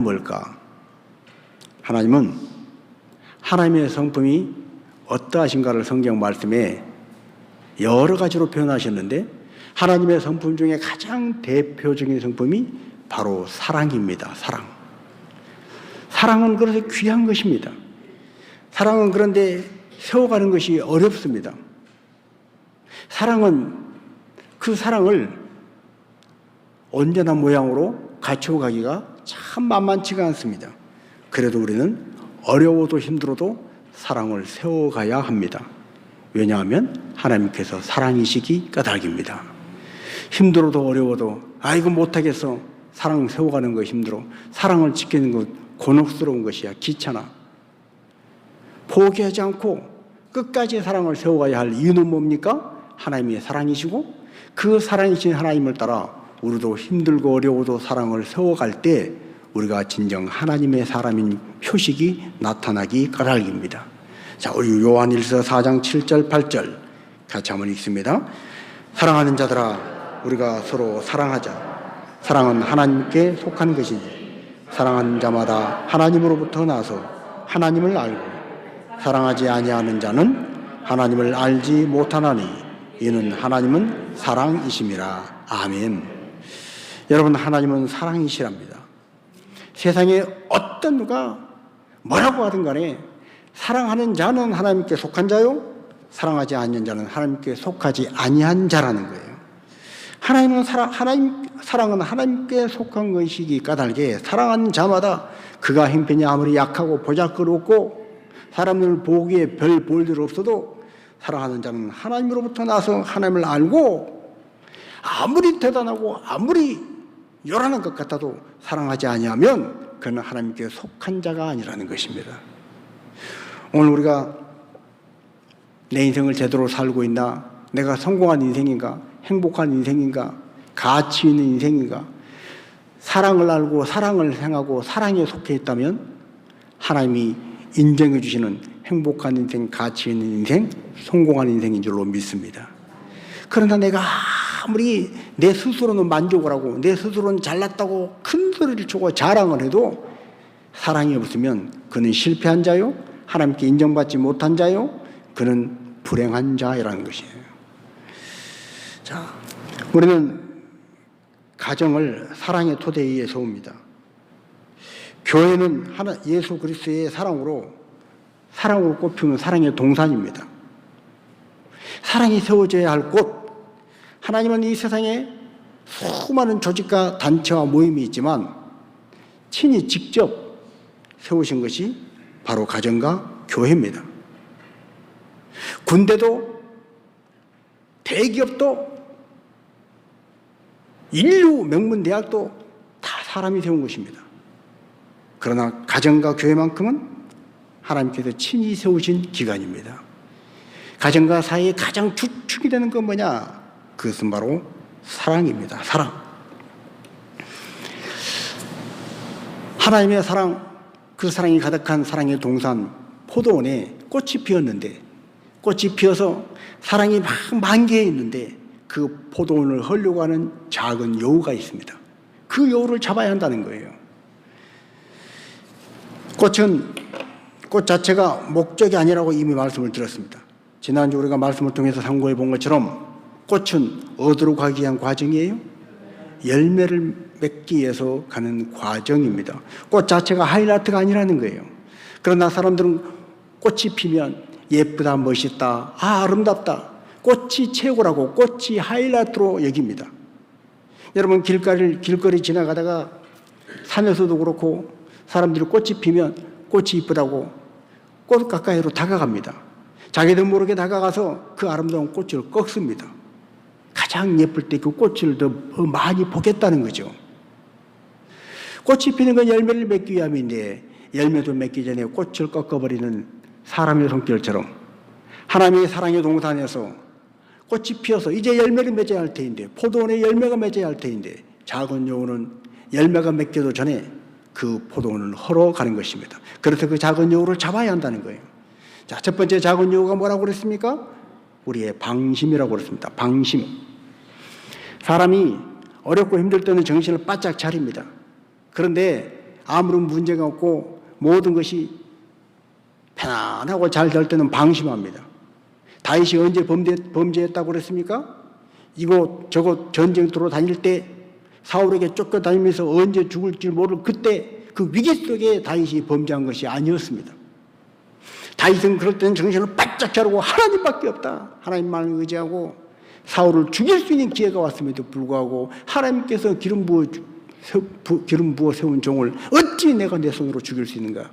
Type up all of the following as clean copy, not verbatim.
뭘까? 하나님은 하나님의 성품이 어떠하신가를 성경 말씀에 여러 가지로 표현하셨는데 하나님의 성품 중에 가장 대표적인 성품이 바로 사랑입니다. 사랑. 사랑은 그래서 귀한 것입니다. 사랑은 그런데 세워가는 것이 어렵습니다. 사랑은 그 사랑을 언제나 모양으로 갖추어 가기가 참 만만치가 않습니다. 그래도 우리는 어려워도 힘들어도 사랑을 세워가야 합니다. 왜냐하면 하나님께서 사랑이시기 까닭입니다. 힘들어도 어려워도 아이고 못하겠어. 사랑 세워가는 거 힘들어. 사랑을 지키는 것 곤혹스러운 것이야. 귀찮아. 포기하지 않고 끝까지 사랑을 세워가야 할 이유는 뭡니까? 하나님의 사랑이시고 그 사랑이신 하나님을 따라 우리도 힘들고 어려워도 사랑을 세워갈 때 우리가 진정 하나님의 사람인 표식이 나타나기 까닭입니다. 자, 우리 요한일서 4장 7절 8절 같이 한번 읽습니다. 사랑하는 자들아 우리가 서로 사랑하자. 사랑은 하나님께 속한 것이니 사랑하는 자마다 하나님으로부터 나서 하나님을 알고 사랑하지 아니하는 자는 하나님을 알지 못하나니 이는 하나님은 사랑이심이라. 아멘. 여러분, 하나님은 사랑이시랍니다. 세상에 어떤 누가 뭐라고 하든 간에 사랑하는 자는 하나님께 속한 자요, 사랑하지 않는 자는 하나님께 속하지 아니한 자라는 거예요. 사랑은 하나님께 속한 것이기 까닭에 사랑하는 자마다 그가 형편이 아무리 약하고 보잘것없고 사람들 보기에 별 볼 일 없어도 사랑하는 자는 하나님으로부터 나서 하나님을 알고 아무리 대단하고 아무리 요란한 것 같아도 사랑하지 아니하면 그는 하나님께 속한 자가 아니라는 것입니다. 오늘 우리가 내 인생을 제대로 살고 있나? 내가 성공한 인생인가? 행복한 인생인가? 가치 있는 인생인가? 사랑을 알고 사랑을 행하고 사랑에 속해 있다면 하나님이 인정해 주시는 행복한 인생, 가치 있는 인생, 성공한 인생인 줄로 믿습니다. 그러나 내가 아무리 내 스스로는 만족을 하고 내 스스로는 잘났다고 큰 소리를 치고 자랑을 해도 사랑이 없으면 그는 실패한 자요, 하나님께 인정받지 못한 자요, 그는 불행한 자라는 것이에요. 자, 우리는 가정을 사랑의 토대 위에 세웁니다. 교회는 예수 그리스도의 사랑으로 꽃피우는 사랑의 동산입니다. 사랑이 세워져야 할 곳. 하나님은 이 세상에 수많은 조직과 단체와 모임이 있지만 친히 직접 세우신 것이 바로 가정과 교회입니다. 군대도 대기업도 인류 명문대학도 다 사람이 세운 것입니다. 그러나 가정과 교회만큼은 하나님께서 친히 세우신 기관입니다. 가정과 사이의 가장 주축이 되는 건 뭐냐? 그것은 바로 사랑입니다. 사랑. 하나님의 사랑, 그 사랑이 가득한 사랑의 동산 포도원에 꽃이 피었는데, 꽃이 피어서 사랑이 막 만개해 있는데 그 포도원을 헐려고 하는 작은 여우가 있습니다. 그 여우를 잡아야 한다는 거예요. 꽃 자체가 목적이 아니라고 이미 말씀을 드렸습니다. 지난주 우리가 말씀을 통해서 상고해 본 것처럼 꽃은 어디로 가기 위한 과정이에요? 열매를 맺기 위해서 가는 과정입니다. 꽃 자체가 하이라이트가 아니라는 거예요. 그러나 사람들은 꽃이 피면 예쁘다, 멋있다, 아름답다, 꽃이 최고라고 꽃이 하이라이트로 여깁니다. 여러분, 길거리 지나가다가 산에서도 그렇고 사람들이 꽃이 피면 꽃이 이쁘다고 꽃 가까이로 다가갑니다. 자기도 모르게 다가가서 그 아름다운 꽃을 꺾습니다. 가장 예쁠 때 그 꽃을 더 많이 보겠다는 거죠. 꽃이 피는 건 열매를 맺기 위함인데 열매도 맺기 전에 꽃을 꺾어버리는 사람의 손길처럼 하나님의 사랑의 동산에서 꽃이 피어서 이제 열매를 맺어야 할 테인데, 포도원에 열매가 맺어야 할 테인데 작은 여우는 열매가 맺기도 전에 그 포도원을 헐어가는 것입니다. 그래서 그 작은 여우를 잡아야 한다는 거예요. 자, 첫 번째 작은 여우가 뭐라고 그랬습니까? 우리의 방심이라고 그랬습니다. 방심. 사람이 어렵고 힘들 때는 정신을 바짝 차립니다. 그런데 아무런 문제가 없고 모든 것이 편안하고 잘 될 때는 방심합니다. 다윗이 언제 범죄했다고 그랬습니까? 이곳 저곳 전쟁터로 다닐 때 사울에게 쫓겨다니면서 언제 죽을지 모를 그때 그 위기 속에 다윗이 범죄한 것이 아니었습니다. 다윗은 그럴 때는 정신을 바짝 차리고 하나님밖에 없다, 하나님만 의지하고 사울을 죽일 수 있는 기회가 왔음에도 불구하고 하나님께서 기름 부어 세운 종을 어찌 내가 내 손으로 죽일 수 있는가?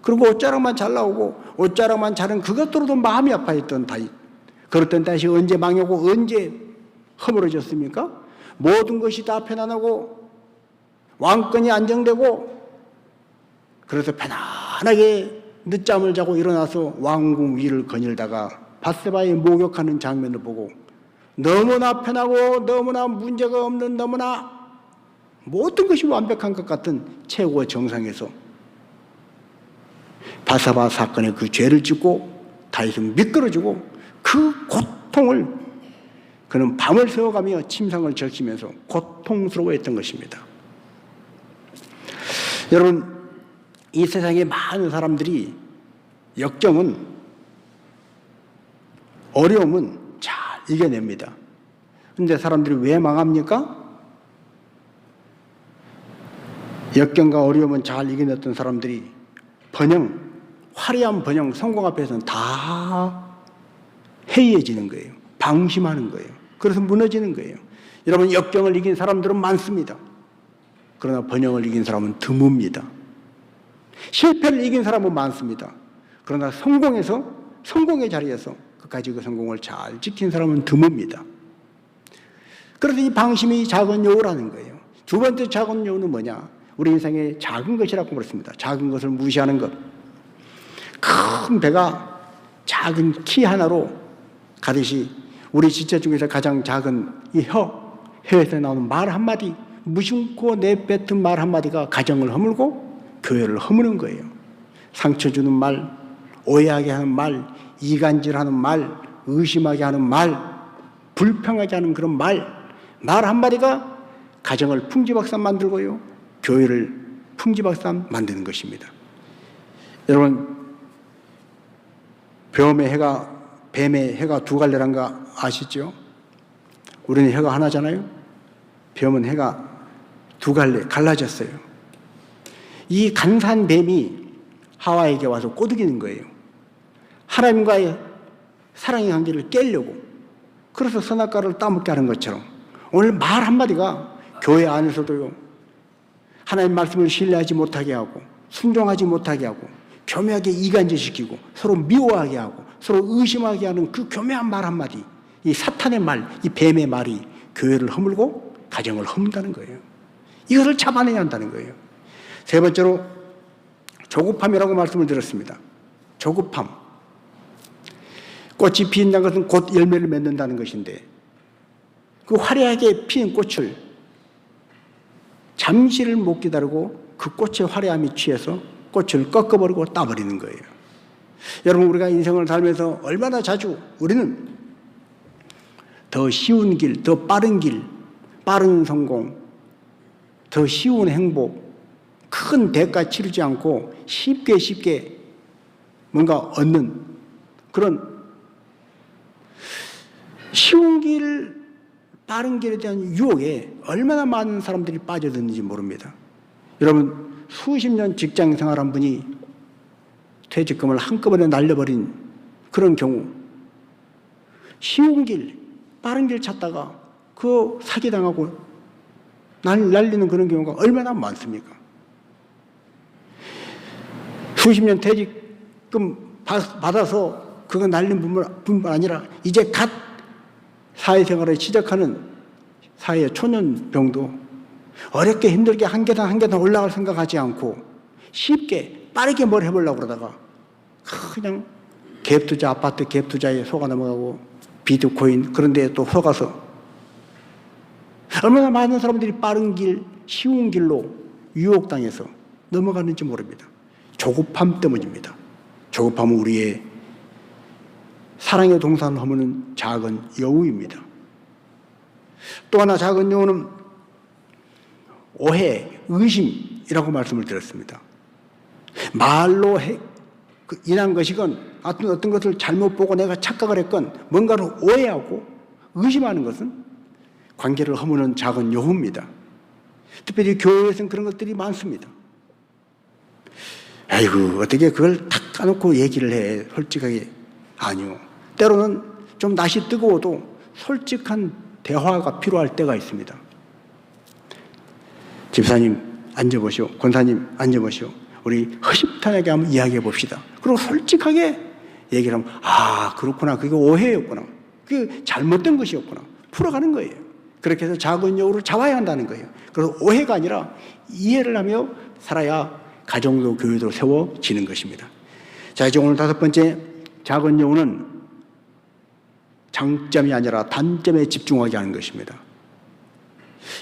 그리고 옷자락만 잘 나오고 옷자락만 자른 그것으로도 마음이 아파했던 다윗. 그렇던 다윗이 언제 망하고 언제 허물어졌습니까? 모든 것이 다 편안하고 왕권이 안정되고 그래서 편안하게 늦잠을 자고 일어나서 왕궁 위를 거닐다가 밧세바에 목욕하는 장면을 보고 너무나 편하고 너무나 문제가 없는 너무나 모든 것이 완벽한 것 같은 최고의 정상에서 밧세바 사건의 그 죄를 짓고 다윗은 미끄러지고 그 고통을 그는 밤을 새워가며 침상을 적시면서 고통스러워했던 것입니다. 여러분, 이 세상의 많은 사람들이 역경은 어려움은 잘 이겨냅니다. 그런데 사람들이 왜 망합니까? 역경과 어려움은 잘 이겨냈던 사람들이 화려한 번영, 성공 앞에서는 다 해이해지는 거예요. 방심하는 거예요. 그래서 무너지는 거예요. 여러분, 역경을 이긴 사람들은 많습니다. 그러나 번영을 이긴 사람은 드뭅니다. 실패를 이긴 사람은 많습니다. 그러나 성공의 자리에서 끝까지 그 성공을 잘 지킨 사람은 드뭅니다. 그래서 이 방심이 작은 여우라는 거예요. 두 번째 작은 여우는 뭐냐? 우리 인생의 작은 것이라고 그랬습니다. 작은 것을 무시하는 것. 큰 배가 작은 키 하나로 가듯이 우리 지체 중에서 가장 작은 이 혀에서 나오는 말 한마디, 무심코 내뱉은 말 한마디가 가정을 허물고 교회를 허무는 거예요. 상처 주는 말, 오해하게 하는 말, 이간질하는 말, 의심하게 하는 말, 불평하게 하는 그런 말 한마디가 가정을 풍지박산 만들고요, 교회를 풍지박산 만드는 것입니다. 여러분, 뱀의 해가 두 갈래란 거 아시죠? 우리는 해가 하나잖아요. 뱀은 해가 두 갈래 갈라졌어요. 이 간사한 뱀이 하와에게 와서 꼬드기는 거예요. 하나님과의 사랑의 관계를 깨려고. 그래서 선악과를 따먹게 하는 것처럼 오늘 말 한마디가 교회 안에서도요, 하나님 말씀을 신뢰하지 못하게 하고 순종하지 못하게 하고 교묘하게 이간질시키고 서로 미워하게 하고 서로 의심하게 하는 그 교묘한 말 한마디, 이 사탄의 말, 이 뱀의 말이 교회를 허물고 가정을 허문다는 거예요. 이것을 잡아내야 한다는 거예요. 세 번째로 조급함이라고 말씀을 드렸습니다. 조급함. 꽃이 피인다는 것은 곧 열매를 맺는다는 것인데 그 화려하게 피는 꽃을 잠시를 못 기다리고 그 꽃의 화려함이 취해서 꽃을 꺾어버리고 따버리는 거예요. 여러분, 우리가 인생을 살면서 얼마나 자주 우리는 더 쉬운 길, 더 빠른 길, 빠른 성공, 더 쉬운 행복, 큰 대가 치르지 않고 쉽게 뭔가 얻는 그런 쉬운 길, 빠른 길에 대한 유혹에 얼마나 많은 사람들이 빠져드는지 모릅니다. 여러분, 수십 년 직장 생활한 분이 퇴직금을 한꺼번에 날려버린 그런 경우, 쉬운 길, 빠른 길 찾다가 그 사기당하고 날리는 그런 경우가 얼마나 많습니까? 수십 년 퇴직금 받아서 그거 날린 뿐만 아니라 이제 갓 사회생활을 시작하는 사회의 초년병도 어렵게 힘들게 한 계단 한 계단 올라갈 생각하지 않고 쉽게 빠르게 뭘 해보려고 그러다가 그냥 갭투자, 아파트 갭투자에 속아 넘어가고 비트코인 그런 데에 또 속아서 얼마나 많은 사람들이 빠른 길, 쉬운 길로 유혹당해서 넘어가는지 모릅니다. 조급함 때문입니다. 조급함은 우리의 사랑의 동산을 허무는 작은 여우입니다. 또 하나 작은 여우는 오해, 의심, 것이라고 말씀을 드렸습니다. 말로 인한 것이건 어떤 것을 잘못 보고 내가 착각을 했건 뭔가를 오해하고 의심하는 것은 관계를 허무는 작은 요후입니다. 특별히 교회에서는 그런 것들이 많습니다. 아이고 어떻게 그걸 다 까놓고 얘기를 해. 솔직하게. 아니요. 때로는 좀 낯이 뜨거워도 솔직한 대화가 필요할 때가 있습니다. 집사님 앉아보시오. 권사님 앉아보시오. 우리 허심탄회하게 한번 이야기해 봅시다. 그리고 솔직하게 얘기를 하면 그렇구나. 그게 오해였구나. 그게 잘못된 것이었구나. 풀어가는 거예요. 그렇게 해서 작은 여우를 잡아야 한다는 거예요. 그래서 오해가 아니라 이해를 하며 살아야 가정도 교회도 세워지는 것입니다. 자, 이제 오늘 5번째, 작은 여우는 장점이 아니라 단점에 집중하게 하는 것입니다.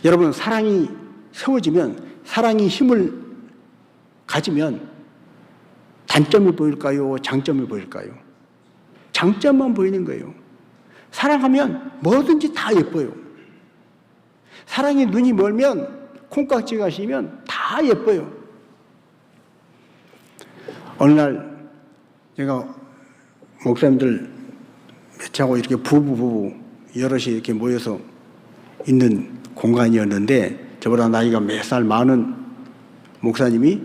여러분, 사랑이 세워지면, 사랑이 힘을 가지면 단점이 보일까요? 장점이 보일까요? 장점만 보이는 거예요. 사랑하면 뭐든지 다 예뻐요. 사랑이 눈이 멀면, 콩깍지가 시면 다 예뻐요. 어느 날 제가 목사님들 몇하고 이렇게 부부 여럿이 이렇게 모여서 있는 공간이었는데, 저보다 나이가 몇 살 많은 목사님이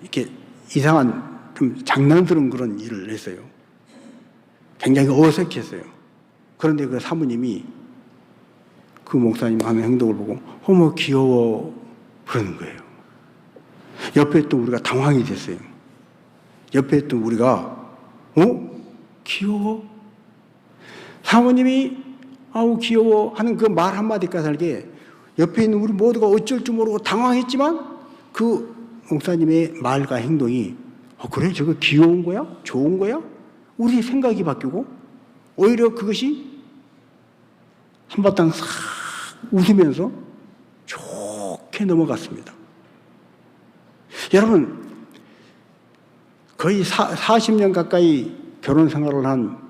이렇게 이상한 좀 장난스러운 그런 일을 했어요. 굉장히 어색했어요. 그런데 그 사모님이 그 목사님 하는 행동을 보고 어머 귀여워 그러는 거예요. 옆에 또 우리가 당황이 됐어요. 옆에 또 우리가 귀여워? 사모님이 아우 귀여워 하는 그 말 한마디까지 살게 옆에 있는 우리 모두가 어쩔 줄 모르고 당황했지만 그 목사님의 말과 행동이 그래 저거 귀여운 거야? 좋은 거야? 우리 생각이 바뀌고 오히려 그것이 한바탕 싹 웃으면서 좋게 넘어갔습니다. 여러분 거의 40년 가까이 결혼 생활을 한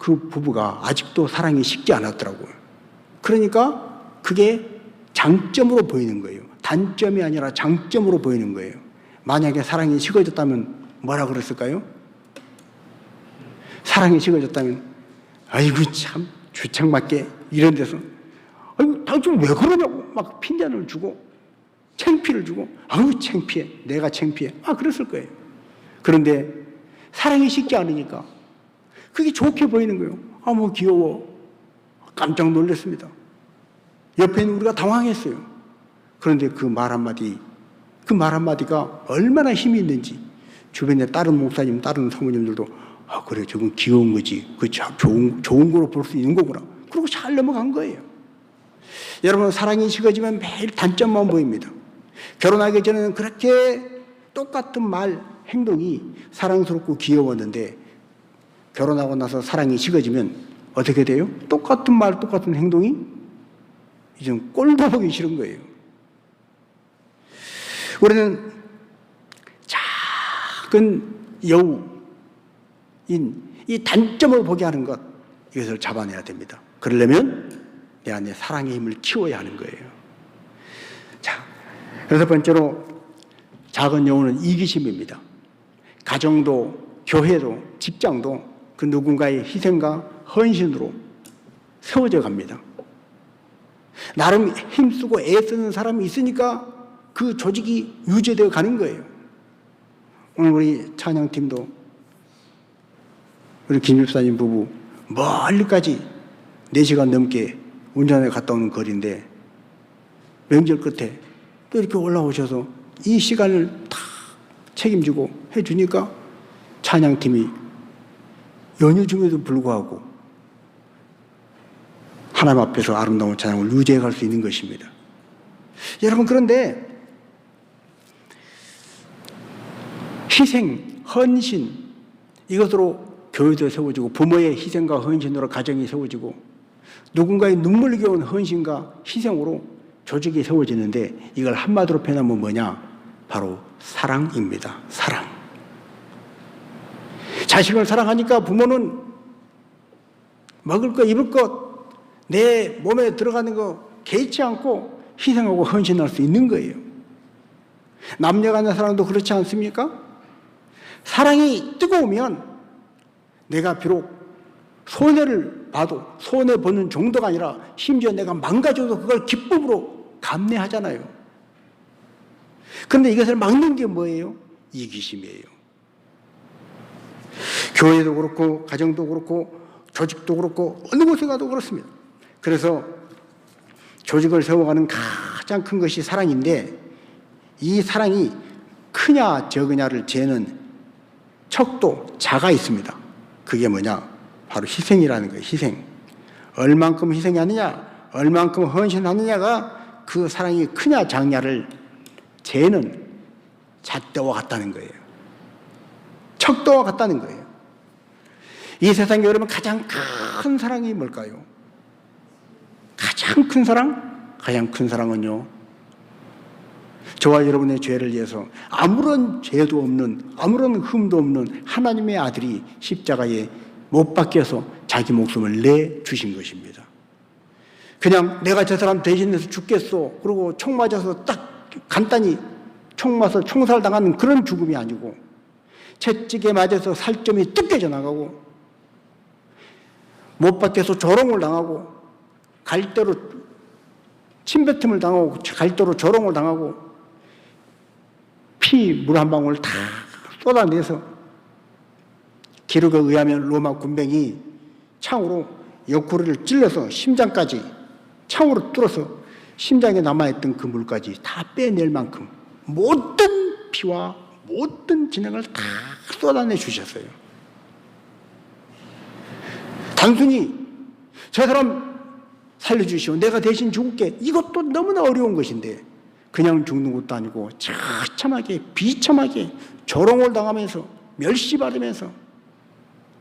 그 부부가 아직도 사랑이 식지 않았더라고요. 그러니까 그게 장점으로 보이는 거예요. 단점이 아니라 장점으로 보이는 거예요. 만약에 사랑이 식어졌다면 뭐라 그랬을까요? 사랑이 식어졌다면 아이고 참 주책맞게 이런 데서 아이고 당신 왜 그러냐고 막 핀잔을 주고 창피를 주고 아우 창피해 내가 창피해 그랬을 거예요. 그런데 사랑이 식지 않으니까 그게 좋게 보이는 거예요. 뭐 귀여워. 깜짝 놀랐습니다. 옆에 있는 우리가 당황했어요. 그런데 그 말 한마디가 얼마나 힘이 있는지 주변에 다른 목사님, 다른 사모님들도 그래 저건 귀여운 거지. 그 좋은 거로 볼 수 있는 거구나. 그러고 잘 넘어간 거예요. 여러분 사랑이 식어지면 매일 단점만 보입니다. 결혼하기 전에는 그렇게 똑같은 말, 행동이 사랑스럽고 귀여웠는데 결혼하고 나서 사랑이 식어지면 어떻게 돼요? 똑같은 말, 똑같은 행동이 이제 꼴도 보기 싫은 거예요. 우리는 작은 여우인 이 단점을 보게 하는 것, 이것을 잡아내야 됩니다. 그러려면 내 안에 사랑의 힘을 키워야 하는 거예요. 자, 6번째로 작은 여우는 이기심입니다. 가정도, 교회도, 직장도 그 누군가의 희생과 헌신으로 세워져 갑니다. 나름 힘쓰고 애쓰는 사람이 있으니까 그 조직이 유지되어 가는 거예요. 오늘 우리 찬양팀도 우리 김 집사님 부부 멀리까지 4시간 넘게 운전해 갔다 오는 거리인데 명절 끝에 또 이렇게 올라오셔서 이 시간을 다 책임지고 해주니까 찬양팀이 연휴 중에도 불구하고 하나님 앞에서 아름다운 찬양을 유지해 갈 수 있는 것입니다. 여러분 그런데 희생, 헌신 이것으로 교회도 세워지고 부모의 희생과 헌신으로 가정이 세워지고 누군가의 눈물겨운 헌신과 희생으로 조직이 세워지는데 이걸 한마디로 표현하면 뭐냐? 바로 사랑입니다. 사랑. 자식을 사랑하니까 부모는 먹을 것, 입을 것, 내 몸에 들어가는 거 개의치 않고 희생하고 헌신할 수 있는 거예요. 남녀 간의 사랑도 그렇지 않습니까? 사랑이 뜨거우면 내가 비록 손해를 봐도 손해보는 정도가 아니라 심지어 내가 망가져도 그걸 기쁨으로 감내하잖아요. 그런데 이것을 막는 게 뭐예요? 이기심이에요. 교회도 그렇고 가정도 그렇고 조직도 그렇고 어느 곳에 가도 그렇습니다. 그래서 조직을 세워가는 가장 큰 것이 사랑인데, 이 사랑이 크냐 적으냐를 재는 척도 자가 있습니다. 그게 뭐냐? 바로 희생이라는 거예요. 희생. 얼만큼 희생하느냐, 얼만큼 헌신하느냐가 그 사랑이 크냐 작냐를 재는 잣대와 같다는 거예요. 척도와 같다는 거예요. 이 세상에 여러분 가장 큰 사랑이 뭘까요? 가장 큰 사랑? 가장 큰 사랑은요, 저와 여러분의 죄를 위해서 아무런 죄도 없는, 아무런 흠도 없는 하나님의 아들이 십자가에 못 박혀서 자기 목숨을 내주신 것입니다. 그냥 내가 저 사람 대신해서 죽겠어, 그리고 총 맞아서 딱 간단히 총 맞아서 총살 당하는 그런 죽음이 아니고, 채찍에 맞아서 살점이 뜯겨져 나가고, 못 박혀서 조롱을 당하고, 갈대로 침뱉음을 당하고, 갈대로 조롱을 당하고, 피 물 한 방울 다 쏟아내서 기록에 의하면 로마 군병이 창으로 옆구리를 찔러서 심장까지 창으로 뚫어서 심장에 남아있던 그 물까지 다 빼낼 만큼 모든 피와 모든 진액을 다 쏟아내 주셨어요. 단순히 저 사람 살려주시오, 내가 대신 죽을게, 이것도 너무나 어려운 것인데 그냥 죽는 것도 아니고 처참하게 비참하게 조롱을 당하면서 멸시받으면서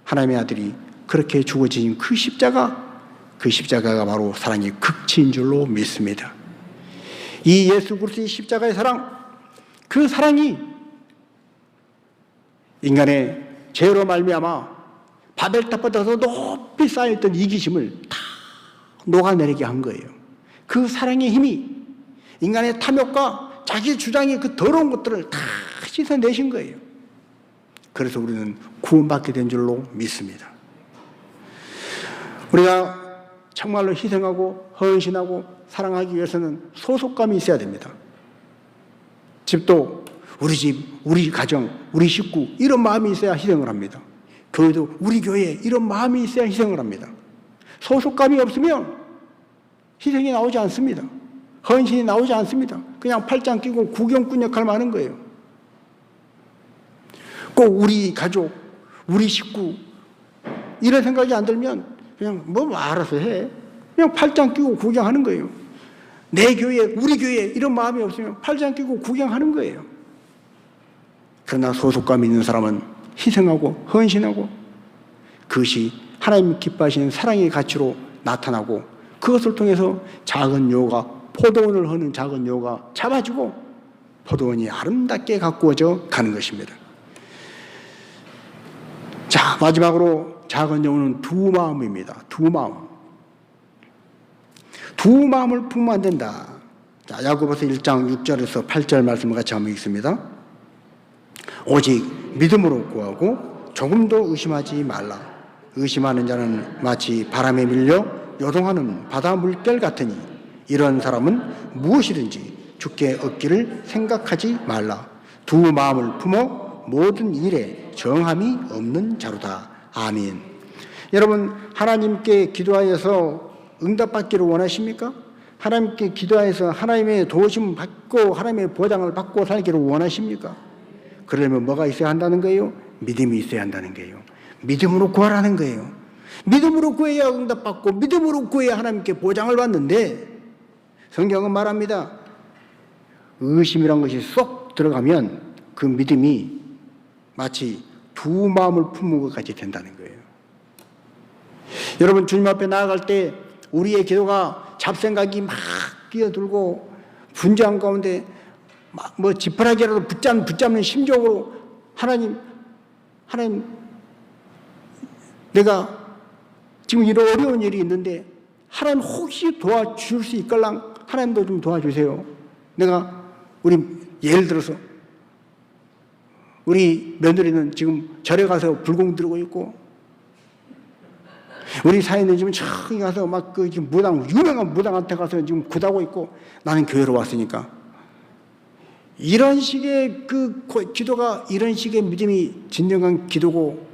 하나님의 아들이 그렇게 죽어진 그 십자가가 바로 사랑의 극치인 줄로 믿습니다. 이 예수 그리스도의 십자가의 사랑, 그 사랑이 인간의 죄로 말미암아 바벨탑보다도 높이 쌓여있던 이기심을 다 녹아내리게 한 거예요. 그 사랑의 힘이 인간의 탐욕과 자기 주장의 그 더러운 것들을 다 씻어내신 거예요. 그래서 우리는 구원받게 된 줄로 믿습니다. 우리가 정말로 희생하고 헌신하고 사랑하기 위해서는 소속감이 있어야 됩니다. 집도 우리 집, 우리 가정, 우리 식구, 이런 마음이 있어야 희생을 합니다. 교회도 우리 교회, 이런 마음이 있어야 희생을 합니다. 소속감이 없으면 희생이 나오지 않습니다. 헌신이 나오지 않습니다. 그냥 팔짱 끼고 구경꾼 역할만 하는 거예요. 꼭 우리 가족, 우리 식구, 이런 생각이 안 들면 그냥 뭐 알아서 해, 그냥 팔짱 끼고 구경하는 거예요. 내 교회, 우리 교회, 이런 마음이 없으면 팔짱 끼고 구경하는 거예요. 그러나 소속감 있는 사람은 희생하고 헌신하고, 그것이 하나님 기뻐하시는 사랑의 가치로 나타나고, 그것을 통해서 작은 요가, 포도원을 허는 작은 요가 잡아주고 포도원이 아름답게 가꾸어져 가는 것입니다. 자, 마지막으로 작은 여우는 두 마음입니다. 두 마음. 두 마음을 품으면 안 된다. 자, 야고보서 1장 6절에서 8절 말씀을 같이 한번 읽습니다. 오직 믿음으로 구하고 조금도 의심하지 말라. 의심하는 자는 마치 바람에 밀려 요동하는 바다 물결 같으니 이런 사람은 무엇이든지 주께 얻기를 생각하지 말라. 두 마음을 품어 모든 일에 정함이 없는 자로다. 아멘. 여러분, 하나님께 기도하여서 응답받기를 원하십니까? 하나님께 기도하여서 하나님의 도우심 받고 하나님의 보장을 받고 살기를 원하십니까? 그러려면 뭐가 있어야 한다는 거예요? 믿음이 있어야 한다는 거예요. 믿음으로 구하라는 거예요. 믿음으로 구해야 응답받고 믿음으로 구해야 하나님께 보장을 받는데, 성경은 말합니다. 의심이란 것이 쏙 들어가면 그 믿음이 마치 두 마음을 품은 것 같이 된다는 거예요. 여러분, 주님 앞에 나아갈 때 우리의 기도가 잡생각이 막 끼어들고 분주한 가운데 막 뭐 지푸라기라도 붙잡는 심정으로 하나님, 내가 지금 이런 어려운 일이 있는데 하나님 혹시 도와줄 수 있걸랑 하나님도 좀 도와주세요. 내가 우리 예를 들어서 우리 며느리는 지금 절에 가서 불공 들고 있고, 우리 사회는 지금 저기 가서 막 그 무당, 유명한 무당한테 가서 지금 굿하고 있고, 나는 교회로 왔으니까. 이런 식의 그 기도가, 이런 식의 믿음이 진정한 기도고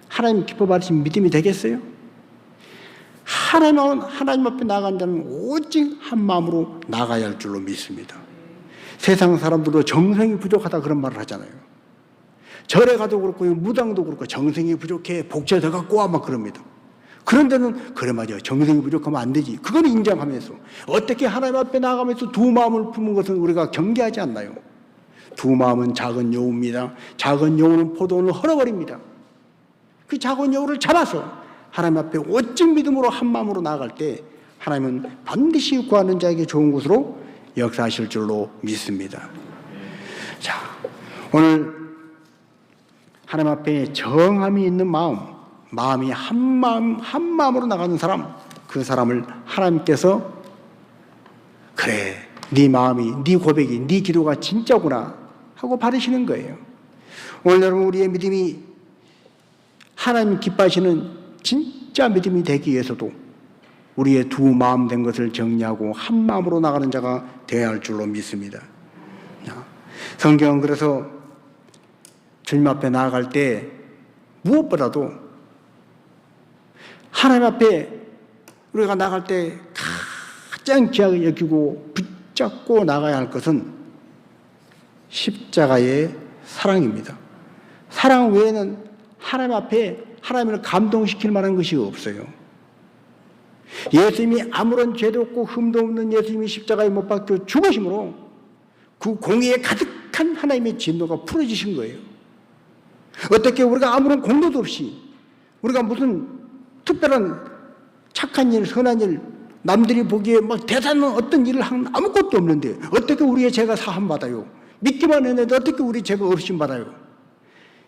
하나님 기뻐 받으신 믿음이 되겠어요? 하나님 앞에 나아간 자는 오직 한 마음으로 나가야 할 줄로 믿습니다. 세상 사람들도 정성이 부족하다 그런 말을 하잖아요. 절에 가도 그렇고 무당도 그렇고 정성이 부족해, 복제 더 갖고 와 막 그럽니다. 그런 데는 그래 맞아요. 정성이 부족하면 안 되지. 그건 인정하면서 어떻게 하나님 앞에 나아가면서 두 마음을 품은 것은 우리가 경계하지 않나요? 두 마음은 작은 여우입니다. 작은 여우는 포도원을 헐어버립니다. 그 작은 여우를 잡아서 하나님 앞에 오직 믿음으로 한 마음으로 나아갈 때 하나님은 반드시 구하는 자에게 좋은 곳으로 역사하실 줄로 믿습니다. 자, 오늘 하나님 앞에 정함이 있는 마음이 한 마음으로 나가는 사람, 그 사람을 하나님께서 그래, 네 마음이, 네 고백이, 네 기도가 진짜구나 하고 받으시는 거예요. 오늘 여러분, 우리의 믿음이 하나님 기뻐하시는 진짜 믿음이 되기 위해서도 우리의 두 마음 된 것을 정리하고 한 마음으로 나가는 자가 되어야 할 줄로 믿습니다. 성경은 그래서 주님 앞에 나아갈 때 무엇보다도 하나님 앞에 우리가 나갈 때 가장 귀하게 여기고 붙잡고 나가야 할 것은 십자가의 사랑입니다. 사랑 외에는 하나님 앞에 하나님을 감동시킬 만한 것이 없어요. 예수님이 아무런 죄도 없고 흠도 없는 예수님이 십자가에 못 박혀 죽으심으로 그 공의에 가득한 하나님의 진노가 풀어지신 거예요. 어떻게 우리가 아무런 공로도 없이, 우리가 무슨 특별한 착한 일, 선한 일, 남들이 보기에 막 대단한 어떤 일을 한 아무것도 없는데 어떻게 우리의 죄가 사함받아요? 믿기만 했는데 어떻게 우리 죄가 없음받아요?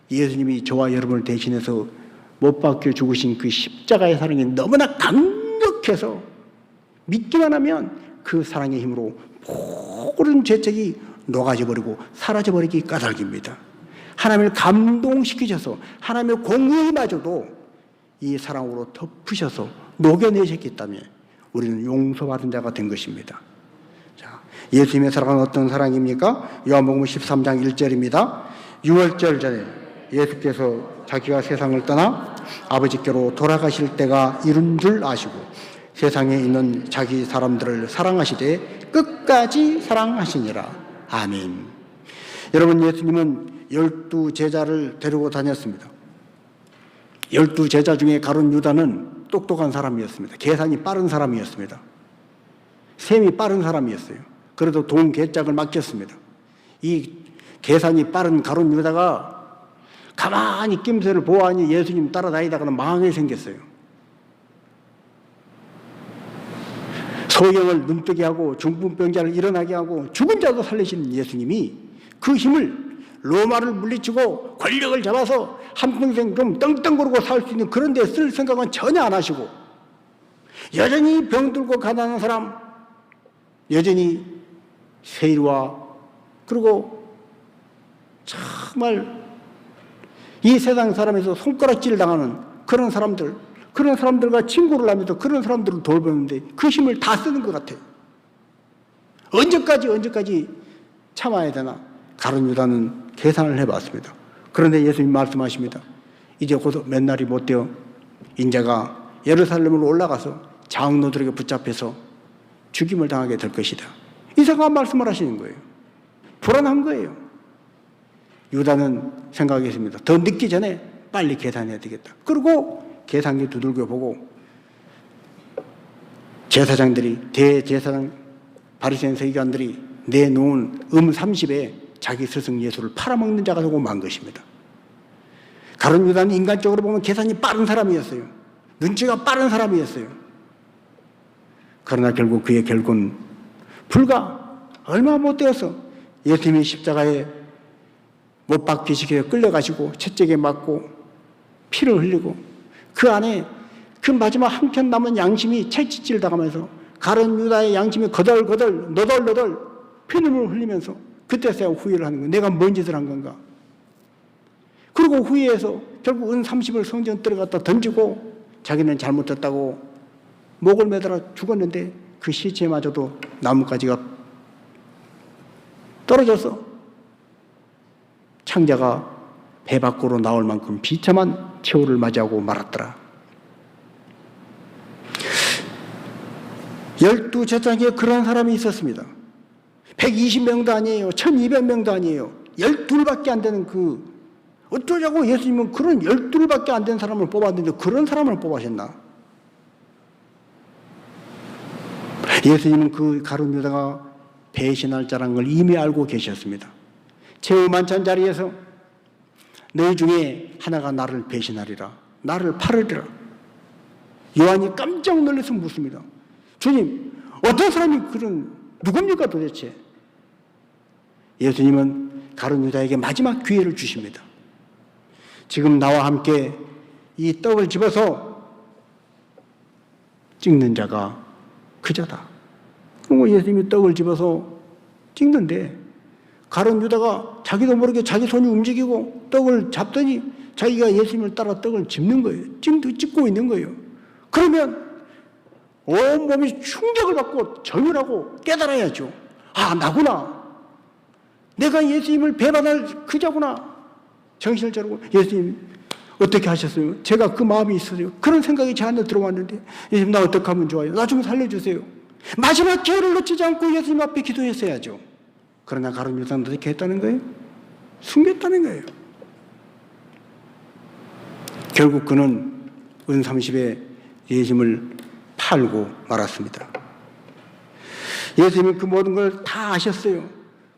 예수님이 저와 여러분을 대신해서 못 박혀 죽으신 그 십자가의 사랑이 너무나 강력해서 믿기만 하면 그 사랑의 힘으로 모든 죄책이 녹아져버리고 사라져버리기 까닭입니다. 하나님을 감동시키셔서 하나님의 공의마저도 이 사랑으로 덮으셔서 녹여내셨기 때문에 우리는 용서받은 자가 된 것입니다. 자, 예수님의 사랑은 어떤 사랑입니까? 요한복음 13장 1절입니다. 유월절 전에 예수께서 자기가 세상을 떠나 아버지께로 돌아가실 때가 이른 줄 아시고 세상에 있는 자기 사람들을 사랑하시되 끝까지 사랑하시니라. 아멘. 여러분, 예수님은 12제자를 데리고 다녔습니다. 12제자 중에 가룟 유다는 똑똑한 사람이었습니다. 계산이 빠른 사람이었습니다. 셈이 빠른 사람이었어요. 그래도 돈 계짝을 맡겼습니다. 이 계산이 빠른 가룟 유다가 가만히 낌새를 보아하니 예수님 따라다니다가는 망하게 생겼어요. 소경을 눈뜨게 하고 중풍병자를 일어나게 하고 죽은 자도 살리시는 예수님이 그 힘을 로마를 물리치고 권력을 잡아서 한평생 좀 떵떵거리고 살 수 있는 그런 데 쓸 생각은 전혀 안 하시고 여전히 병들고 가난한 사람, 여전히 세일과 그리고 정말 이 세상 사람에서 손가락질 당하는 그런 사람들과 친구를 하면서 그런 사람들을 돌보는데 그 힘을 다 쓰는 것 같아요. 언제까지 참아야 되나? 가룟 유다는 계산을 해봤습니다. 그런데 예수님 말씀하십니다. 이제 곧 몇 날이 못 되어 인자가 예루살렘으로 올라가서 장로들에게 붙잡혀서 죽임을 당하게 될 것이다. 이상한 말씀을 하시는 거예요. 불안한 거예요. 유다는 생각했습니다. 더 늦기 전에 빨리 계산해야 되겠다. 그리고 계산기 두들겨 보고 제사장들이, 대제사장 바리새인 서기관들이 내놓은 30에 자기 스승 예수를 팔아먹는 자가 되고 만 것입니다. 가룟 유다는 인간적으로 보면 계산이 빠른 사람이었어요. 눈치가 빠른 사람이었어요. 그러나 결국 그의 결국은 불과 얼마 못 되어서 예수님이 십자가에 못 박히시게 끌려가시고 채찍에 맞고 피를 흘리고 그 안에 그 마지막 한켠 남은 양심이 채찍질 당하면서 가룟 유다의 양심이 거덜거덜 너덜너덜 피눈물을 흘리면서 그때서야 후회를 하는 거예요. 내가 뭔 짓을 한 건가. 그리고 후회해서 결국 은 30을 성전 들어갔다 던지고 자기는 잘못했다고 목을 매달아 죽었는데 그 시체마저도 나뭇가지가 떨어져서 창자가 배 밖으로 나올 만큼 비참한 최후를 맞이하고 말았더라. 12제사장에 그런 사람이 있었습니다. 120명도 아니에요. 1200명도 아니에요. 12밖에 안 되는 어쩌자고 예수님은 그런 12밖에 안 된 사람을 뽑았는데 그런 사람을 뽑으셨나? 예수님은 그 가룟 유다가 배신할 자라는 걸 이미 알고 계셨습니다. 최후 만찬 자리에서 너희 중에 하나가 나를 배신하리라. 나를 팔으리라. 요한이 깜짝 놀라서 묻습니다. 주님, 어떤 사람이 누굽니까 도대체? 예수님은 가룟 유다에게 마지막 기회를 주십니다. 지금 나와 함께 이 떡을 집어서 찍는 자가 그자다. 그리고 예수님이 떡을 집어서 찍는데 가룟 유다가 자기도 모르게 자기 손이 움직이고 떡을 잡더니 자기가 예수님을 따라 떡을 집는 거예요. 찍고 있는 거예요. 그러면 온몸이 충격을 받고 절규하고 깨달아야죠. 아, 나구나. 내가 예수님을 배반할 그자구나. 정신을 차리고 예수님 어떻게 하셨어요? 제가 그 마음이 있어요. 그런 생각이 제 안에 들어왔는데 예수님 나 어떻게 하면 좋아요? 나 좀 살려주세요. 마지막 기회를 놓치지 않고 예수님 앞에 기도했어야죠. 그러나 가룟 유다는 어떻게 했다는 거예요? 숨겼다는 거예요. 결국 그는 은 30에 예수님을 팔고 말았습니다. 예수님이 그 모든 걸 다 아셨어요.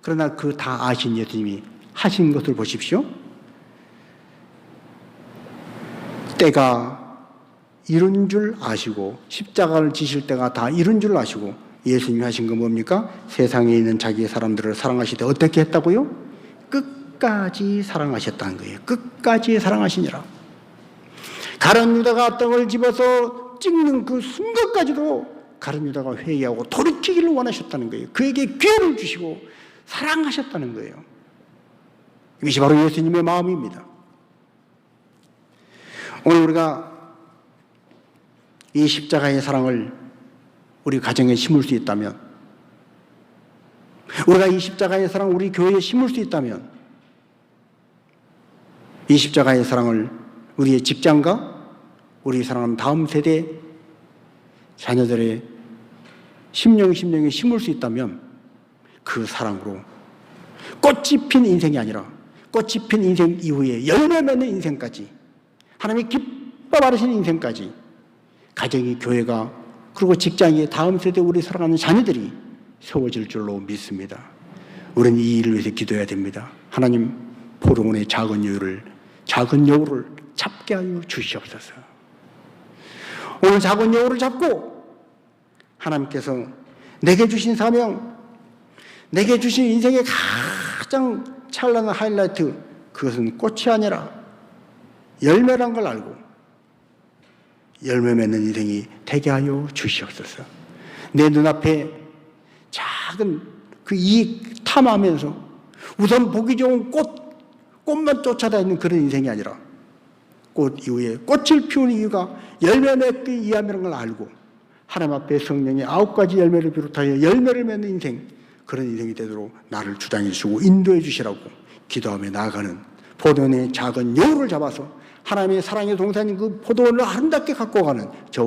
그러나 그 다 아신 예수님이 하신 것을 보십시오. 때가 이룬 줄 아시고 십자가를 지실 때가 다 이룬 줄 아시고 예수님이 하신 건 뭡니까? 세상에 있는 자기의 사람들을 사랑하시되 어떻게 했다고요? 끝까지 사랑하셨다는 거예요. 끝까지 사랑하시니라. 가룟 유다가 떡을 집어서 찍는 그 순간까지도 가룟 유다가 회개하고 돌이키기를 원하셨다는 거예요. 그에게 기회를 주시고 사랑하셨다는 거예요. 이것이 바로 예수님의 마음입니다. 오늘 우리가 이 십자가의 사랑을 우리 가정에 심을 수 있다면, 우리가 이 십자가의 사랑을 우리 교회에 심을 수 있다면, 이 십자가의 사랑을 우리의 직장과 우리 사랑하는 다음 세대 자녀들의 심령에 심을 수 있다면 그 사랑으로 꽃이 핀 인생이 아니라 꽃이 핀 인생 이후에 열매 맺는 인생까지, 하나님이 기뻐 바라시는 인생까지 가정이, 교회가, 그리고 직장이, 다음 세대 우리 사랑하는 자녀들이 세워질 줄로 믿습니다. 우리는 이 일을 위해서 기도해야 됩니다. 하나님, 포도원의 작은 여우를 잡게 하여 주시옵소서. 오늘 작은 여우를 잡고 하나님께서 내게 주신 사명, 내게 주신 인생의 가장 찬란한 하이라이트, 그것은 꽃이 아니라 열매란 걸 알고 열매 맺는 인생이 되게 하여 주시옵소서. 내 눈앞에 작은 그 이익 탐하면서 우선 보기 좋은 꽃만 쫓아다니는 그런 인생이 아니라 꽃 이후에 꽃을 피우는 이유가 열매 맺기 위함이라는 걸 알고 하나님 앞에 성령의 9가지 열매를 비롯하여 열매를 맺는 인생, 그런 인생이 되도록 나를 주장해 주시고 인도해 주시라고 기도하며 나아가는 포도원의 작은 여우를 잡아서 하나님의 사랑의 동산인 그 포도원을 아름답게 갖고 가는 저